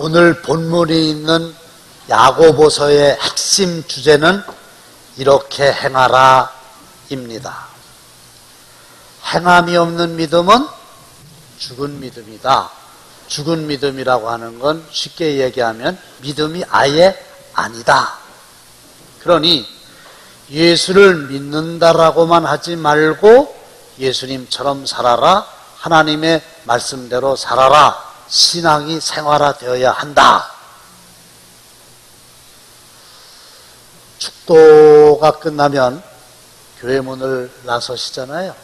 오늘 본문에 있는 야고보서의 핵심 주제는 이렇게 행하라 입니다. 행함이 없는 믿음은 죽은 믿음이다. 죽은 믿음이라고 하는 건 쉽게 얘기하면 믿음이 아예 아니다. 그러니 예수를 믿는다라고만 하지 말고 예수님처럼 살아라. 하나님의 말씀대로 살아라. 신앙이 생활화되어야 한다. 축도가 끝나면 교회 문을 나서시잖아요.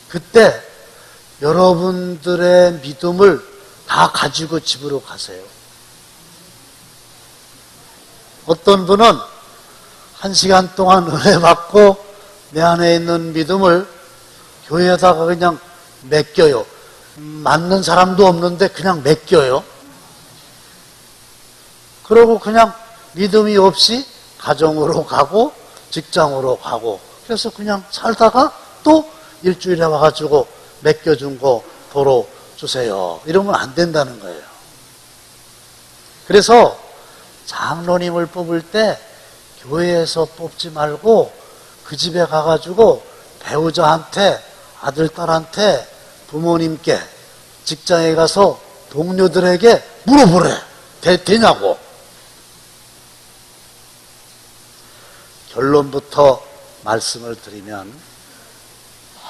그때 여러분들의 믿음을 다 가지고 집으로 가세요. 어떤 분은 1시간 동안 은혜 받고 내 안에 있는 믿음을 교회에다가 그냥 맡겨요. 맞는 사람도 없는데 그냥 맡겨요. 그러고 그냥 믿음이 없이 가정으로 가고 직장으로 가고 그래서 그냥 살다가 또 일주일에 와가지고 맡겨준 거 도로 주세요. 이러면 안 된다는 거예요. 그래서 장로님을 뽑을 때 교회에서 뽑지 말고 그 집에 가가지고 배우자한테 아들, 딸한테 부모님께 직장에 가서 동료들에게 물어보래. 되냐고. 결론부터 말씀을 드리면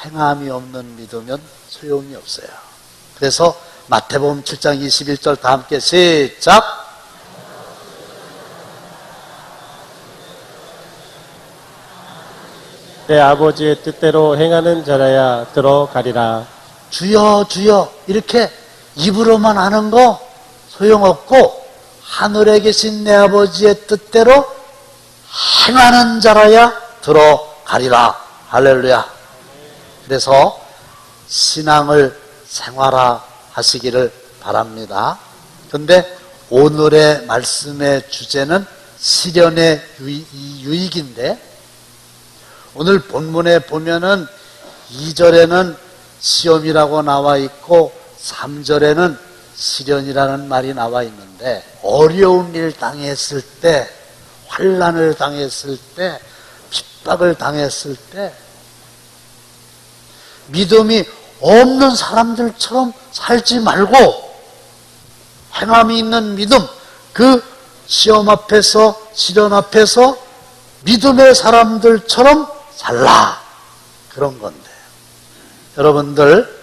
행함이 없는 믿으면 소용이 없어요. 그래서 마태복음 7장 21절 다 함께 시작. 내 아버지의 뜻대로 행하는 자라야 들어가리라. 주여 주여 이렇게 입으로만 하는 거 소용없고 하늘에 계신 내 아버지의 뜻대로 행하는 자라야 들어가리라. 할렐루야. 그래서 신앙을 생활화하시기를 바랍니다. 그런데 오늘의 말씀의 주제는 시련의 유익인데 오늘 본문에 보면은 2절에는 시험이라고 나와 있고 3절에는 시련이라는 말이 나와 있는데 어려운 일 당했을 때, 환난을 당했을 때, 핍박을 당했을 때 믿음이 없는 사람들처럼 살지 말고 행함이 있는 믿음, 그 시험 앞에서 시련 앞에서 믿음의 사람들처럼 살라. 그런 건데 여러분들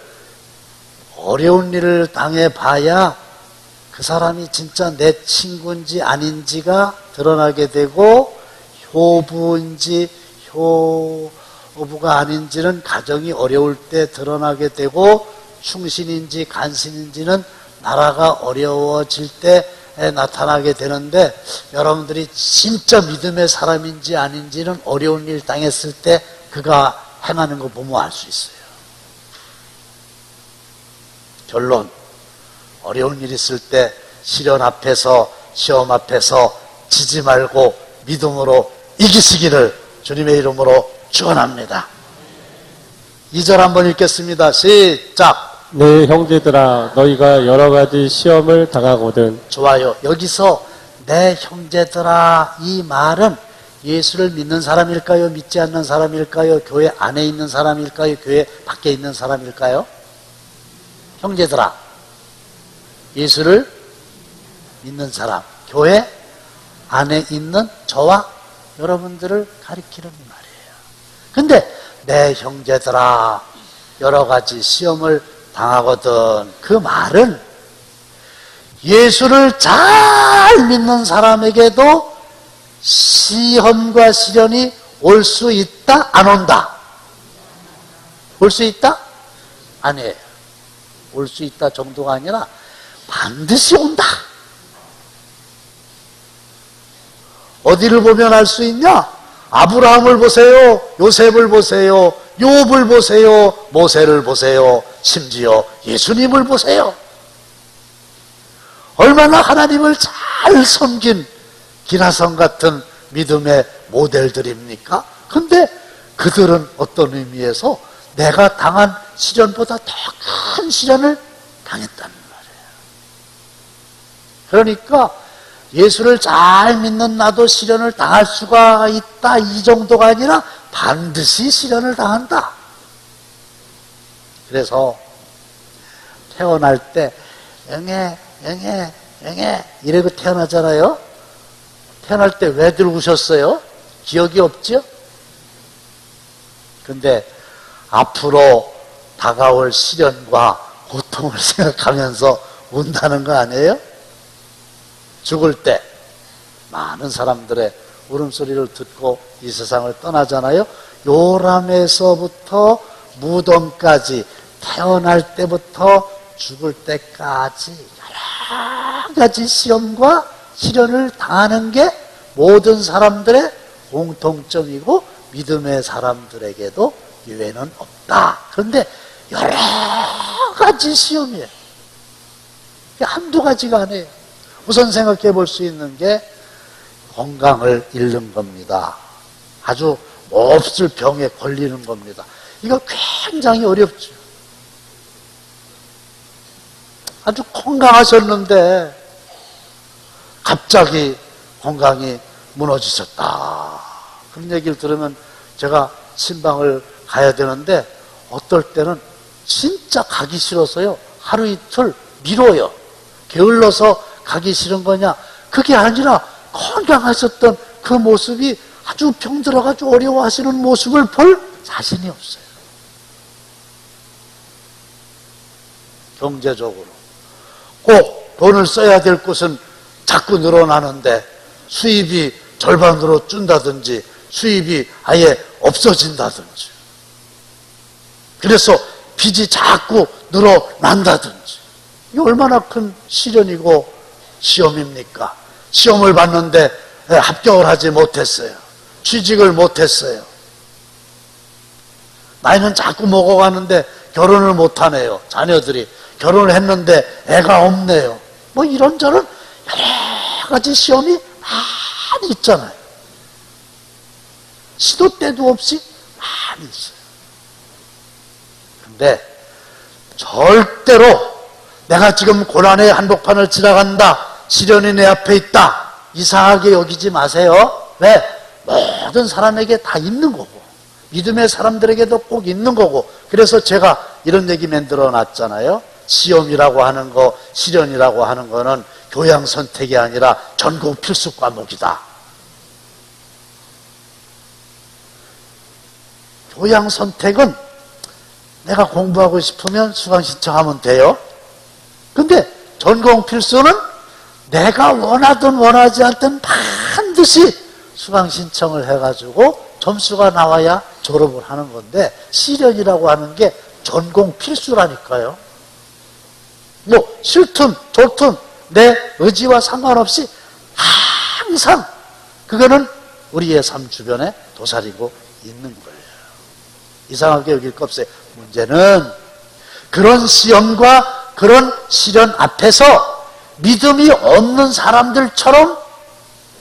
어려운 일을 당해봐야 그 사람이 진짜 내 친구인지 아닌지가 드러나게 되고 효부인지 효부가 아닌지는 가정이 어려울 때 드러나게 되고 충신인지 간신인지는 나라가 어려워질 때 나타나게 되는데 여러분들이 진짜 믿음의 사람인지 아닌지는 어려운 일 당했을 때 그가 행하는 거 보면 알 수 있어요. 결론, 어려운 일 있을 때 시련 앞에서 시험 앞에서 지지 말고 믿음으로 이기시기를 주님의 이름으로 축원합니다. 2절 한번 읽겠습니다. 시작. 내 형제들아 너희가 여러 가지 시험을 당하거든. 좋아요. 여기서 내 형제들아 이 말은 예수를 믿는 사람일까요? 믿지 않는 사람일까요? 교회 안에 있는 사람일까요? 교회 밖에 있는 사람일까요? 형제들아, 예수를 믿는 사람, 교회 안에 있는 저와 여러분들을 가리키는 말이에요. 근데 내 형제들아 여러 가지 시험을 당하거든. 그 말은 예수를 잘 믿는 사람에게도 시험과 시련이 올 수 있다? 안 온다? 올 수 있다? 아니에요. 올 수 있다 정도가 아니라 반드시 온다. 어디를 보면 알 수 있냐? 아브라함을 보세요. 요셉을 보세요. 욥을 보세요. 모세를 보세요. 심지어 예수님을 보세요. 얼마나 하나님을 잘 섬긴 기나성 같은 믿음의 모델들입니까? 근데 그들은 어떤 의미에서 내가 당한 시련보다 더 큰 시련을 당했다는 말이에요. 그러니까 예수를 잘 믿는 나도 시련을 당할 수가 있다, 이 정도가 아니라 반드시 시련을 당한다. 그래서 태어날 때 영애 영애 영애 이러고 태어나잖아요. 태어날 때 왜들 우셨어요? 기억이 없죠? 근데 앞으로 다가올 시련과 고통을 생각하면서 운다는 거 아니에요? 죽을 때 많은 사람들의 울음소리를 듣고 이 세상을 떠나잖아요. 요람에서부터 무덤까지, 태어날 때부터 죽을 때까지 여러 가지 시험과 시련을 당하는 게 모든 사람들의 공통점이고 믿음의 사람들에게도 유해는 없다. 그런데 여러 가지 시험이에요. 한두 가지가 아니에요. 우선 생각해 볼 수 있는 게 건강을 잃는 겁니다. 아주 몹쓸 병에 걸리는 겁니다. 이거 굉장히 어렵죠. 아주 건강하셨는데 갑자기 건강이 무너지셨다. 그런 얘기를 들으면 제가 신방을 가야 되는데 어떨 때는 진짜 가기 싫어서요. 하루 이틀 미뤄요. 게을러서 가기 싫은 거냐? 그게 아니라 건강하셨던 그 모습이 아주 병들어가지고 어려워하시는 모습을 볼 자신이 없어요. 경제적으로 꼭 돈을 써야 될 곳은 자꾸 늘어나는데 수입이 절반으로 준다든지 수입이 아예 없어진다든지, 그래서 빚이 자꾸 늘어난다든지, 이게 얼마나 큰 시련이고 시험입니까? 시험을 봤는데 합격을 하지 못했어요. 취직을 못했어요. 나이는 자꾸 먹어가는데 결혼을 못하네요. 자녀들이 결혼을 했는데 애가 없네요. 뭐 이런저런 여러 가지 시험이 많이 있잖아요. 시도 때도 없이 많이 있어요. 근데 절대로 내가 지금 고난의 한복판을 지나간다, 시련이 내 앞에 있다, 이상하게 여기지 마세요. 왜? 모든 사람에게 다 있는 거고 믿음의 사람들에게도 꼭 있는 거고, 그래서 제가 이런 얘기 만들어 놨잖아요. 시험이라고 하는 거, 시련이라고 하는 거는 교양 선택이 아니라 전공 필수 과목이다. 교양 선택은 내가 공부하고 싶으면 수강 신청하면 돼요. 근데 전공 필수는 내가 원하든 원하지 않든 반드시 수강 신청을 해가지고 점수가 나와야 졸업을 하는 건데, 시련이라고 하는 게 전공 필수라니까요. 뭐 싫든 좋든 내 의지와 상관없이 항상 그거는 우리의 삶 주변에 도사리고 있는 거예요. 이상하게 여길 거 없어요. 문제는 그런 시험과 그런 시련 앞에서 믿음이 없는 사람들처럼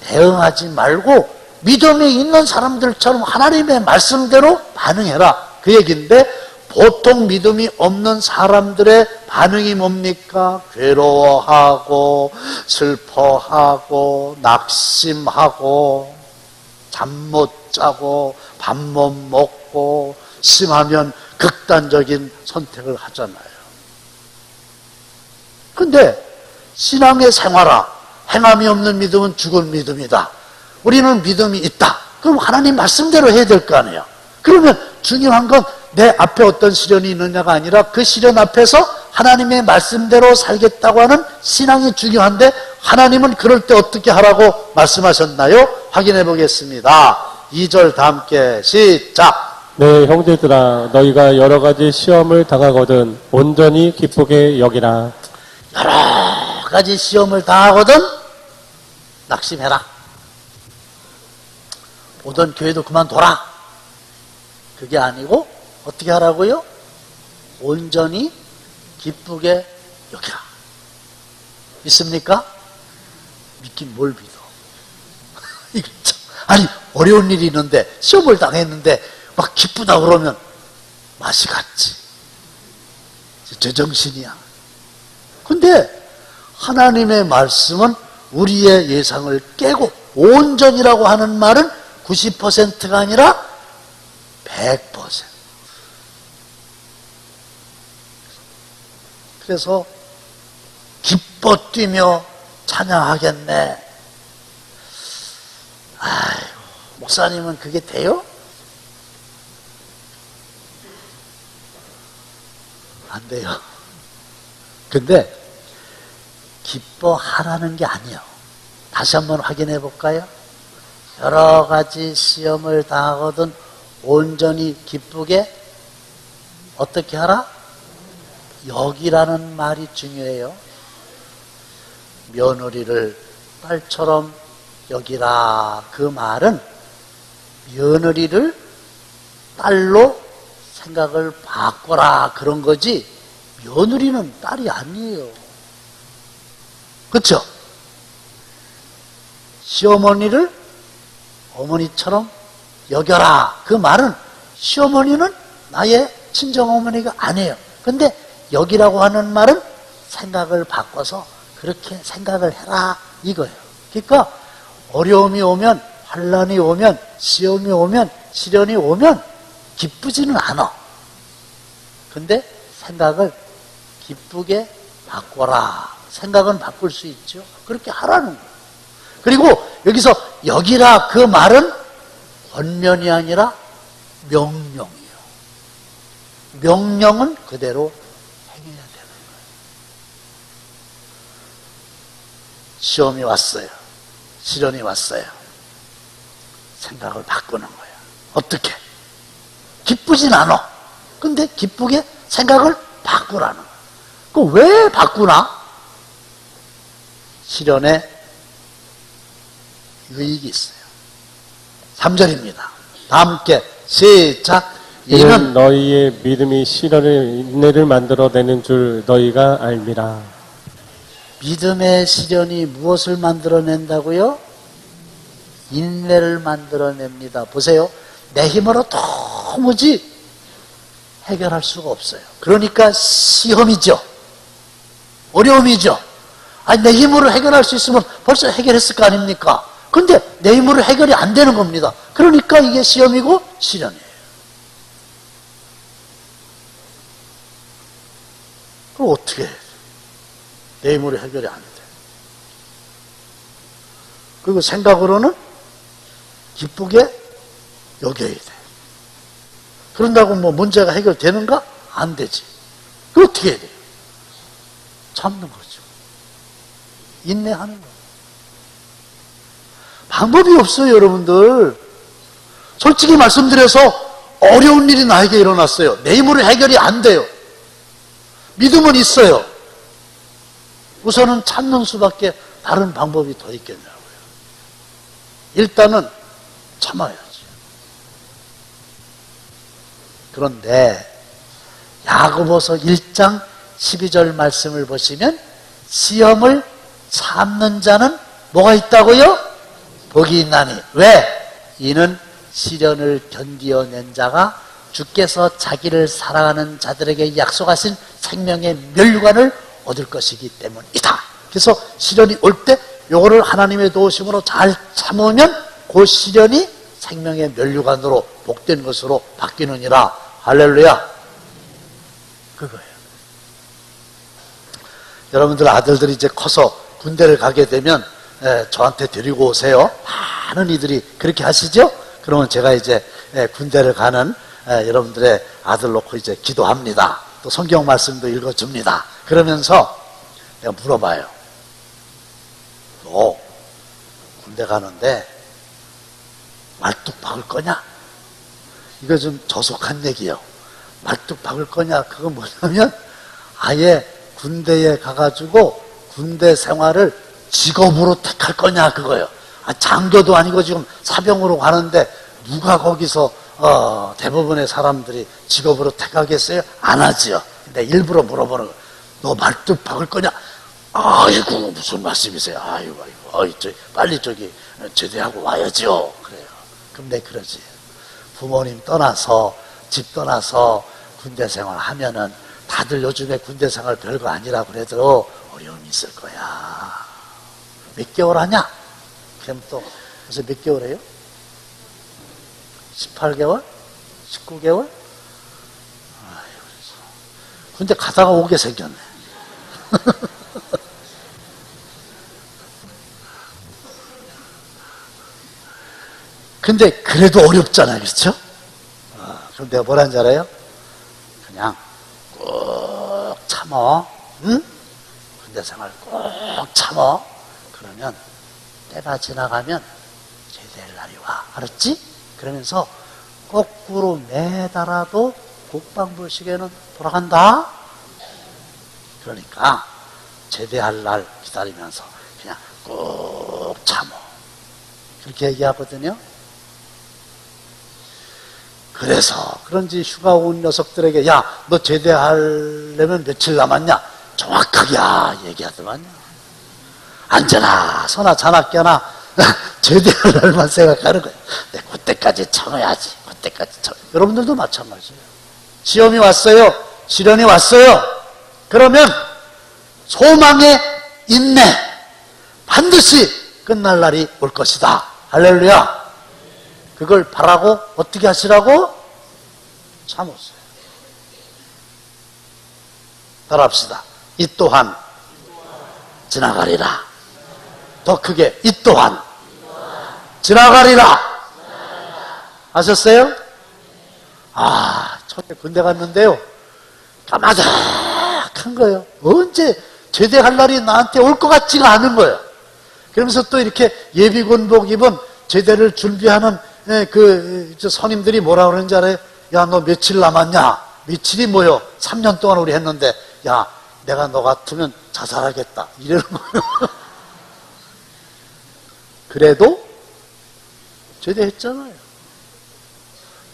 대응하지 말고 믿음이 있는 사람들처럼 하나님의 말씀대로 반응해라, 그 얘기인데, 보통 믿음이 없는 사람들의 반응이 뭡니까? 괴로워하고 슬퍼하고 낙심하고 잠 못 자고 밥 못 먹고 심하면 극단적인 선택을 하잖아요. 근데 신앙의 생활아, 행함이 없는 믿음은 죽은 믿음이다. 우리는 믿음이 있다. 그럼 하나님 말씀대로 해야 될 거 아니에요. 그러면 중요한 건 내 앞에 어떤 시련이 있느냐가 아니라 그 시련 앞에서 하나님의 말씀대로 살겠다고 하는 신앙이 중요한데, 하나님은 그럴 때 어떻게 하라고 말씀하셨나요? 확인해 보겠습니다. 2절 다 함께 시작. 네, 형제들아, 너희가 여러 가지 시험을 당하거든 온전히 기쁘게 여기라. 여러 가지 시험을 당하거든 낙심해라. 오던 교회도 그만둬라. 그게 아니고 어떻게 하라고요? 온전히 기쁘게 여기라. 믿습니까? 믿긴 뭘 믿어? 이거 참, 아니 어려운 일이 있는데 시험을 당했는데 막 기쁘다 그러면 맛이 갔지. 제정신이야. 근데 하나님의 말씀은 우리의 예상을 깨고 온전이라고 하는 말은 90%가 아니라 100%. 그래서 기뻐 뛰며 찬양하겠네. 아이고, 목사님은 그게 돼요? 안 돼요. 근데 기뻐하라는 게 아니에요. 다시 한번 확인해 볼까요? 여러 가지 시험을 당하거든 온전히 기쁘게 어떻게 하라? 여기라는 말이 중요해요. 며느리를 딸처럼 여기라. 그 말은 며느리를 딸로 생각을 바꿔라 그런 거지 며느리는 딸이 아니에요. 그렇죠? 시어머니를 어머니처럼 여겨라. 그 말은 시어머니는 나의 친정어머니가 아니에요. 근데 여기라고 하는 말은 생각을 바꿔서 그렇게 생각을 해라 이거예요. 그러니까 어려움이 오면 환난이 오면 시험이 오면 시련이 오면 기쁘지는 않아. 근데 생각을 기쁘게 바꿔라. 생각은 바꿀 수 있죠. 그렇게 하라는 거예요. 그리고 여기서 여기라 그 말은 권면이 아니라 명령이에요. 명령은 그대로 행해야 되는 거예요. 시험이 왔어요. 시련이 왔어요. 생각을 바꾸는 거예요. 어떻게? 기쁘진 않아. 근데 기쁘게 생각을 바꾸라는 거예요. 그럼 왜 바꾸나? 시련에 유익이 있어요. 3절입니다. 다 함께 시작. 이는 너희의 믿음이 시련의 인내를 만들어내는 줄 너희가 알미라. 믿음의 시련이 무엇을 만들어낸다고요? 인내를 만들어냅니다. 보세요. 내 힘으로 도무지 해결할 수가 없어요. 그러니까 시험이죠. 어려움이죠. 아니, 내 힘으로 해결할 수 있으면 벌써 해결했을 거 아닙니까? 근데 내 힘으로 해결이 안 되는 겁니다. 그러니까 이게 시험이고 시련이에요. 그럼 어떻게 해야 돼? 내 힘으로 해결이 안 돼. 그리고 생각으로는 기쁘게 여겨야 돼. 그런다고 뭐 문제가 해결되는가? 안 되지. 그 어떻게 해야 돼요? 참는 거죠. 인내하는 거예요. 방법이 없어요, 여러분들. 솔직히 말씀드려서 어려운 일이 나에게 일어났어요. 내 힘으로 해결이 안 돼요. 믿음은 있어요. 우선은 참는 수밖에 다른 방법이 더 있겠냐고요. 일단은 참아야지. 그런데 야고보서 1장 12절 말씀을 보시면 시험을 참는 자는 뭐가 있다고요? 복이 있나니. 왜? 이는 시련을 견디어낸 자가 주께서 자기를 사랑하는 자들에게 약속하신 생명의 면류관을 얻을 것이기 때문이다. 그래서 시련이 올 때 요거를 하나님의 도우심으로 잘 참으면 그 시련이 생명의 면류관으로 복된 것으로 바뀌느니라. 할렐루야. 그거예요. 여러분들 아들들이 이제 커서 군대를 가게 되면 저한테 데리고 오세요. 많은 이들이 그렇게 하시죠? 그러면 제가 이제 군대를 가는 여러분들의 아들 놓고 이제 기도합니다. 또 성경 말씀도 읽어줍니다. 그러면서 내가 물어봐요. 너 군대 가는데 말뚝 박을 거냐? 이거 좀 저속한 얘기예요. 말뚝 박을 거냐? 그건 뭐냐면 아예 군대에 가가지고 군대 생활을 직업으로 택할 거냐 그거예요. 장교도 아니고 지금 사병으로 가는데 누가 거기서 대부분의 사람들이 직업으로 택하겠어요? 안 하지요. 근데 일부러 물어보는 거예요. 너 말뚝 박을 거냐? 아이고 무슨 말씀이세요? 아이고 빨리 제대하고 와야죠. 그래요. 그럼 내 그러지. 부모님 떠나서 집 떠나서 군대 생활 하면은 다들 요즘에 군대 생활 별거 아니라 그래도 어려움이 있을 거야. 몇 개월 하냐? 그럼 또 그래서 몇 개월 해요? 18개월? 19개월? 근데 가다가 오게 생겼네. 근데 그래도 어렵잖아요. 그렇죠? 그럼 내가 뭐라는 줄 알아요? 그냥 꼭 참어. 응? 군대 생활 꼭 참어. 그러면 때가 지나가면 제대할 날이 와. 알았지? 그러면서 거꾸로 매달아도 국방부 시계는 돌아간다. 그러니까 제대할 날 기다리면서 그냥 꼭 참어. 그렇게 얘기하거든요. 그래서 그런지 휴가 온 녀석들에게 야, 너 제대하려면 며칠 남았냐? 정확하게 얘기하더만요. 앉아나 서나 자나 깨나 제대할 날만 생각하는 거예요. 내 그때까지 참아야지. 그때까지 참. 여러분들도 마찬가지예요. 시험이 왔어요. 시련이 왔어요. 그러면 소망의 인내 반드시 끝날 날이 올 것이다. 할렐루야. 그걸 바라고 어떻게 하시라고? 참으세요. 따라합시다. 이 또한 지나가리라. 더 크게 이 또한 지나가리라. 아셨어요? 처음에 군대 갔는데요. 까마득한 거예요. 언제 제대할 날이 나한테 올 것 같지가 않은 거예요. 그러면서 또 이렇게 예비군복 입은 제대를 준비하는 선임들이 뭐라 그러는지 알아요? 야, 너 며칠 남았냐? 며칠이 뭐요? 3년 동안 우리 했는데, 야, 내가 너 같으면 자살하겠다. 이러는 거예요. 그래도 제대했잖아요.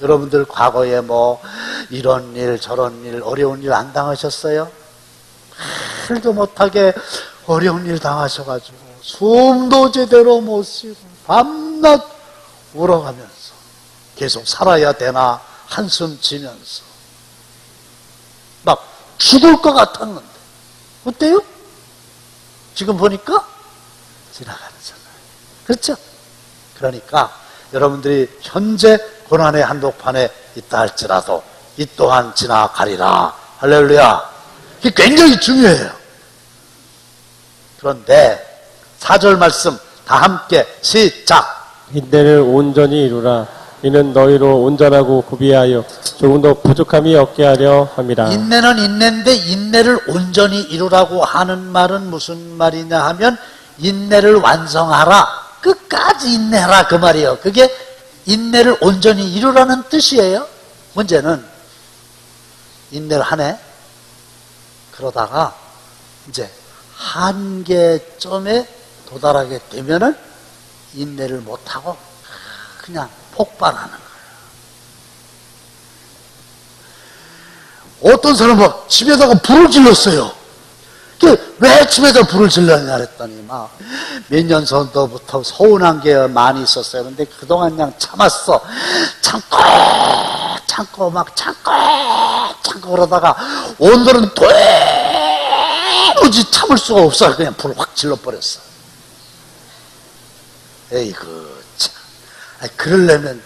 여러분들 과거에 뭐 이런 일 저런 일 어려운 일 안 당하셨어요? 말도 못하게 어려운 일 당하셔가지고 숨도 제대로 못 쉬고 밤낮 울어가면서 계속 살아야 되나 한숨 지면서 막 죽을 것 같았는데 어때요? 지금 보니까 지나가잖아요. 그렇죠? 그러니까 여러분들이 현재 고난의 한복판에 있다 할지라도 이 또한 지나가리라. 할렐루야. 이게 굉장히 중요해요. 그런데 4절 말씀 다 함께 시작. 인내를 온전히 이루라. 이는 너희로 온전하고 구비하여 조금도 부족함이 없게 하려 함이라. 인내는 인내인데 인내를 온전히 이루라고 하는 말은 무슨 말이냐 하면 인내를 완성하라. 끝까지 인내하라 그 말이에요. 그게 인내를 온전히 이루라는 뜻이에요. 문제는 인내를 하네. 그러다가 이제 한계점에 도달하게 되면은 인내를 못하고 그냥 폭발하는 거예요. 어떤 사람은 집에다가 불을 질렀어요. 왜 집에다 불을 질렀냐 그랬더니 막 몇 년 전부터 서운한 게 많이 있었어요. 근데 그동안 그냥 참았어. 참고 그러다가 오늘은 도무지 참을 수가 없어. 그냥 불을 확 질러버렸어. 에이그 참. 그러려면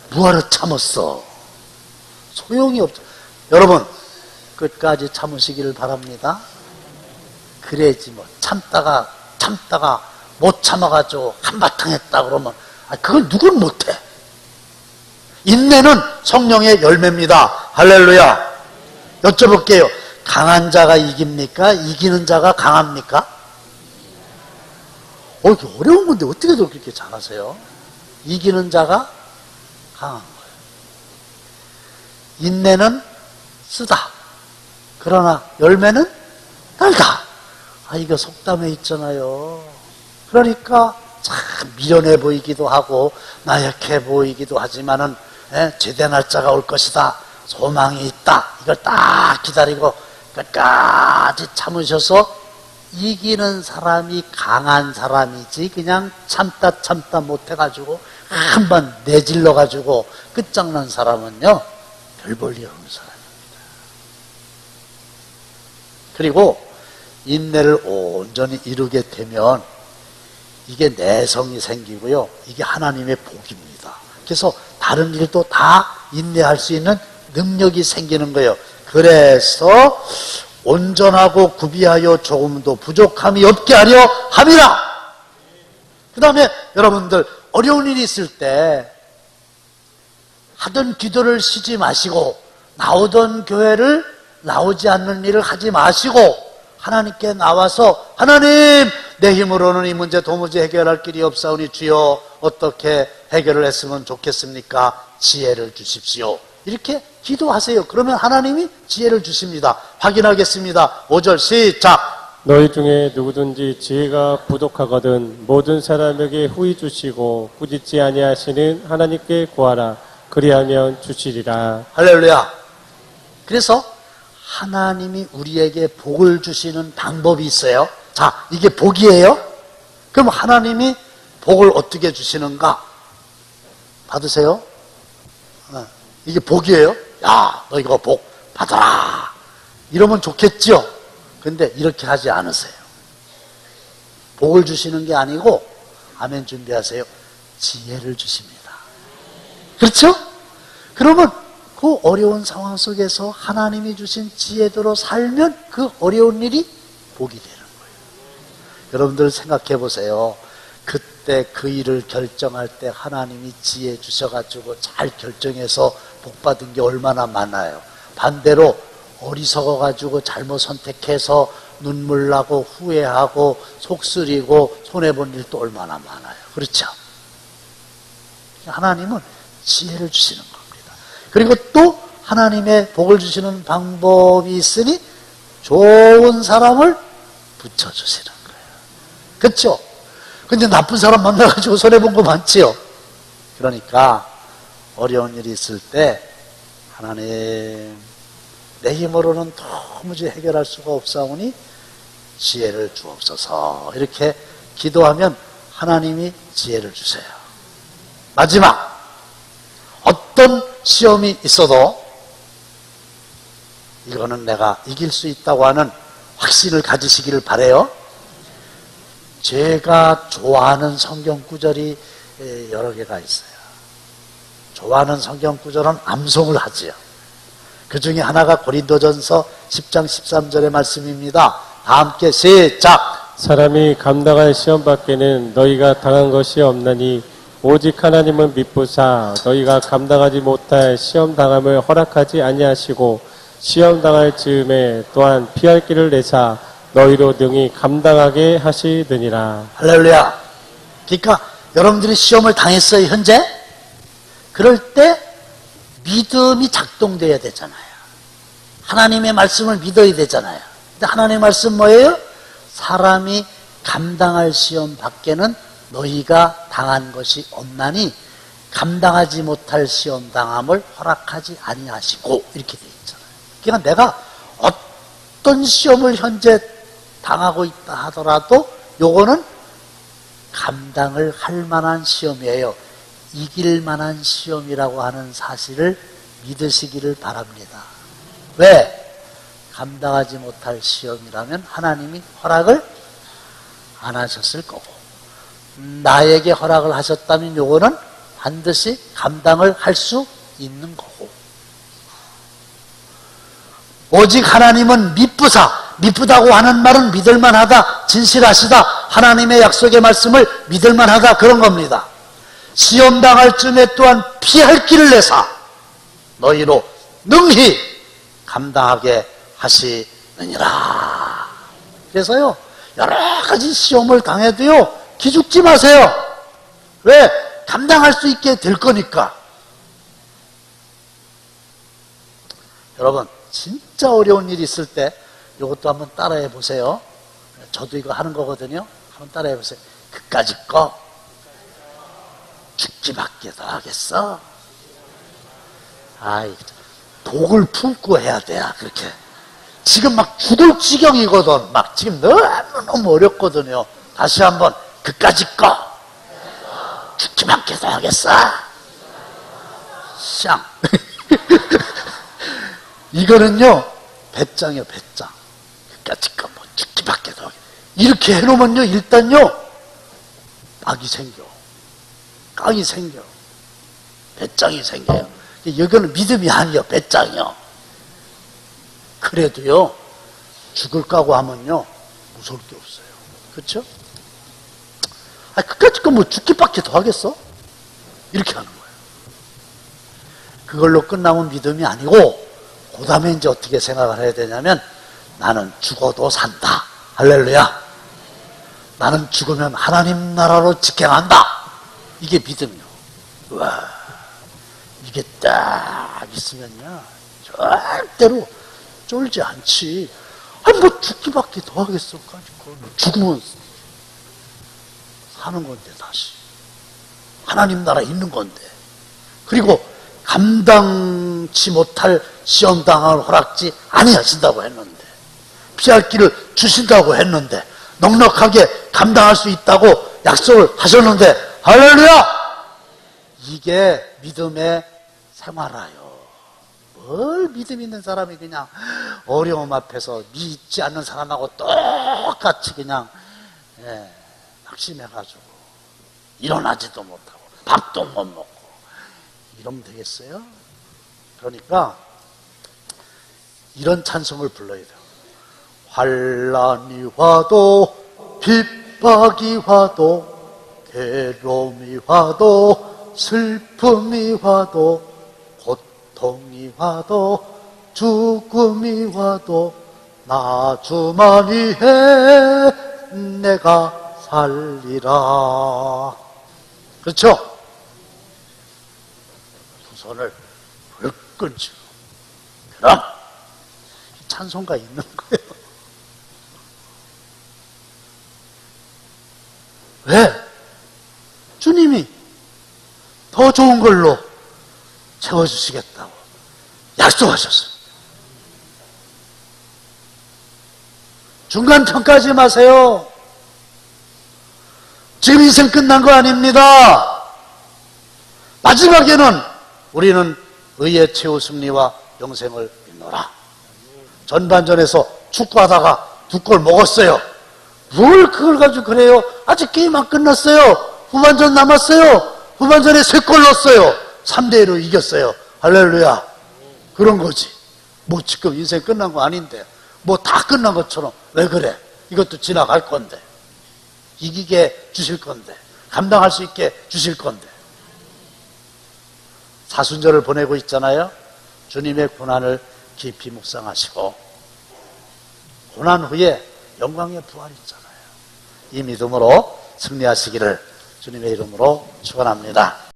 뭐하러 참았어. 소용이 없죠. 여러분 끝까지 참으시기를 바랍니다. 그래야지 뭐 참다가 못 참아가지고 한바탕 했다 그러면 그걸 누군 못해. 인내는 성령의 열매입니다. 할렐루야. 여쭤볼게요. 강한 자가 이깁니까? 이기는 자가 강합니까? 이게 어려운 건데 어떻게 그렇게 잘하세요? 이기는 자가 강한 거예요. 인내는 쓰다. 그러나 열매는 달다. 이거 속담에 있잖아요. 그러니까 참 미련해 보이기도 하고 나약해 보이기도 하지만은 제대 날짜가 올 것이다. 소망이 있다. 이걸 딱 기다리고 끝까지 참으셔서 이기는 사람이 강한 사람이지 그냥 참다 못해가지고 한번 내질러가지고 끝장난 사람은요 별 볼 일 없는 사람입니다. 그리고 인내를 온전히 이루게 되면 이게 내성이 생기고요. 이게 하나님의 복입니다. 그래서 다른 일도 다 인내할 수 있는 능력이 생기는 거예요. 그래서 온전하고 구비하여 조금도 부족함이 없게 하려 함이라. 그 다음에 여러분들 어려운 일이 있을 때 하던 기도를 쉬지 마시고 나오던 교회를 나오지 않는 일을 하지 마시고 하나님께 나와서 하나님 내 힘으로는 이 문제 도무지 해결할 길이 없사오니 주여 어떻게 해결을 했으면 좋겠습니까? 지혜를 주십시오. 이렇게 기도하세요. 그러면 하나님이 지혜를 주십니다. 확인하겠습니다. 5절 시작. 너희 중에 누구든지 지혜가 부족하거든 모든 사람에게 후히 주시고 꾸짖지 아니하시는 하나님께 구하라. 그리하면 주시리라. 할렐루야. 그래서 하나님이 우리에게 복을 주시는 방법이 있어요. 자, 이게 복이에요? 그럼 하나님이 복을 어떻게 주시는가? 받으세요. 이게 복이에요? 야, 너 이거 복 받아라. 이러면 좋겠죠? 근데 이렇게 하지 않으세요. 복을 주시는 게 아니고, 아멘 준비하세요. 지혜를 주십니다. 그렇죠? 그러면 그 어려운 상황 속에서 하나님이 주신 지혜대로 살면 그 어려운 일이 복이 되는 거예요. 여러분들 생각해 보세요. 그때 그 일을 결정할 때 하나님이 지혜 주셔가지고 잘 결정해서 복 받은 게 얼마나 많아요. 반대로 어리석어가지고 잘못 선택해서 눈물 나고 후회하고 속쓰리고 손해본 일도 얼마나 많아요. 그렇죠? 하나님은 지혜를 주시는 겁니다. 그리고 또 하나님의 복을 주시는 방법이 있으니 좋은 사람을 붙여주시는 거예요. 그렇죠? 근데 나쁜 사람 만나가지고 손해본 거 많지요? 그러니까 어려운 일이 있을 때 하나님 내 힘으로는 도무지 해결할 수가 없사오니 지혜를 주옵소서. 이렇게 기도하면 하나님이 지혜를 주세요. 마지막, 어떤 시험이 있어도 이거는 내가 이길 수 있다고 하는 확신을 가지시기를 바라요. 제가 좋아하는 성경 구절이 여러 개가 있어요. 좋아하는 성경 구절은 암송을 하지요. 그 중에 하나가 고린도전서 10장 13절의 말씀입니다. 다 함께 시작. 사람이 감당할 시험 밖에는 너희가 당한 것이 없나니 오직 하나님은 미쁘사 너희가 감당하지 못할 시험 당함을 허락하지 아니하시고 시험 당할 즈음에 또한 피할 길을 내사 너희로 능히 감당하게 하시느니라. 할렐루야. 그러니까 여러분들이 시험을 당했어요, 현재? 그럴 때 믿음이 작동돼야 되잖아요. 하나님의 말씀을 믿어야 되잖아요. 근데 하나님의 말씀 뭐예요? 사람이 감당할 시험 밖에는 너희가 당한 것이 없나니 감당하지 못할 시험 당함을 허락하지 아니하시고 이렇게 돼 있잖아요. 그러니까 내가 어떤 시험을 현재 당하고 있다 하더라도 요거는 감당을 할 만한 시험이에요. 이길 만한 시험이라고 하는 사실을 믿으시기를 바랍니다. 왜? 감당하지 못할 시험이라면 하나님이 허락을 안 하셨을 거고 나에게 허락을 하셨다면 요거는 반드시 감당을 할 수 있는 거고 오직 하나님은 미쁘다고 하는 말은 믿을만하다, 진실하시다, 하나님의 약속의 말씀을 믿을만하다 그런 겁니다. 시험 당할 쯤에 또한 피할 길을 내사 너희로 능히 감당하게 하시느니라. 그래서요 여러 가지 시험을 당해도요 기죽지 마세요. 왜? 감당할 수 있게 될 거니까. 여러분 진짜 어려운 일이 있을 때 이것도 한번 따라해 보세요. 저도 이거 하는 거거든요. 한번 따라해 보세요. 그까짓 거 죽지 맞게도 하겠어. 아이, 독을 품고 해야 돼. 그렇게. 지금 막 죽을 지경이거든. 막 지금 너무 어렵거든요. 다시 한번 그까짓 거 죽지 않게도 하겠어. 샹. 이거는요 배짱이요 배짱. 그까짓 거 뭐 죽지 죽기 밖에도 하게. 이렇게 해놓으면요, 일단요, 빡이 생겨. 깡이 생겨. 배짱이 생겨요. 여기는 믿음이 아니요, 배짱이요. 그래도요, 죽을 까고 하면요, 무서울 게 없어요. 그렇죠? 그까짓 거 뭐 죽기밖에 더 하겠어? 이렇게 하는 거예요. 그걸로 끝나면 믿음이 아니고, 그 다음에 이제 어떻게 생각을 해야 되냐면, 나는 죽어도 산다. 할렐루야. 나는 죽으면 하나님 나라로 직행한다. 이게 믿음이요. 와, 이게 딱 있으면요, 절대로 쫄지 않지. 뭐 죽기밖에 더 하겠어. 죽으면 사는 건데, 다시. 하나님 나라에 있는 건데. 그리고 감당치 못할 시험 당할 허락지 아니하신다고 했는데, 피할 길을 주신다고 했는데, 넉넉하게 감당할 수 있다고 약속을 하셨는데, 할렐루야! 이게 믿음의 생활아요. 뭘 믿음 있는 사람이 그냥 어려움 앞에서 믿지 않는 사람하고 똑같이 그냥 낙심해가지고 일어나지도 못하고 밥도 못 먹고 이러면 되겠어요? 그러니까 이런 찬송을 불러야 돼요. 환난이 와도 핍박이 와도 괴로움이 와도 슬픔이 와도 고통이 와도 죽음이 와도 나 주만이 해 내가 살리라. 그렇죠? 두 손을 불끈 쥐고 그럼 찬송가 있는 거예요. 왜? 주님이 더 좋은 걸로 채워주시겠다고 약속하셨어요. 중간 평가하지 마세요. 지금 인생 끝난 거 아닙니다. 마지막에는 우리는 의의 최후 승리와 영생을 믿노라. 전반전에서 축구하다가 2골 먹었어요. 뭘 그걸 가지고 그래요? 아직 게임 안 끝났어요. 후반전 남았어요. 후반전에 3골 넣었어요. 3대1로 이겼어요. 할렐루야. 그런 거지. 뭐 지금 인생 끝난 거 아닌데 뭐 다 끝난 것처럼 왜 그래? 이것도 지나갈 건데 이기게 주실 건데 감당할 수 있게 주실 건데. 사순절을 보내고 있잖아요. 주님의 고난을 깊이 묵상하시고 고난 후에 영광의 부활이 있잖아요. 이 믿음으로 승리하시기를 주님의 이름으로 축원합니다.